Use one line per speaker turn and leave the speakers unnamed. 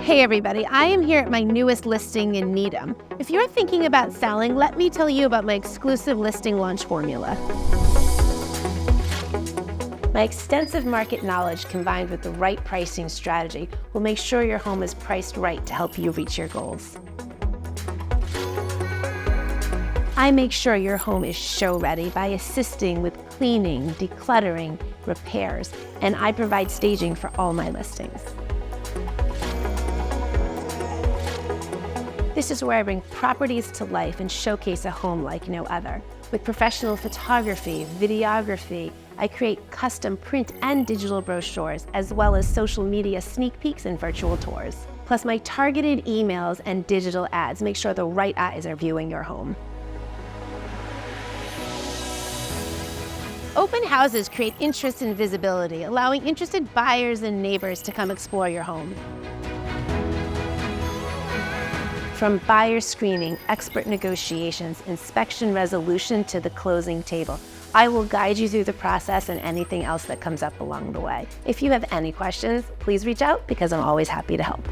Hey everybody, I am here at my newest listing in Needham. If you're thinking about selling, let me tell you about my exclusive listing launch formula. My extensive market knowledge combined with the right pricing strategy will make sure your home is priced right to help you reach your goals. I make sure your home is show ready by assisting with cleaning, decluttering, repairs, and I provide staging for all my listings. This is where I bring properties to life and showcase a home like no other. With professional photography, videography, I create custom print and digital brochures, as well as social media sneak peeks and virtual tours. Plus my targeted emails and digital ads make sure the right eyes are viewing your home. Open houses create interest and visibility, allowing interested buyers and neighbors to come explore your home. From buyer screening, expert negotiations, inspection resolution to the closing table, I will guide you through the process and anything else that comes up along the way. If you have any questions, please reach out because I'm always happy to help.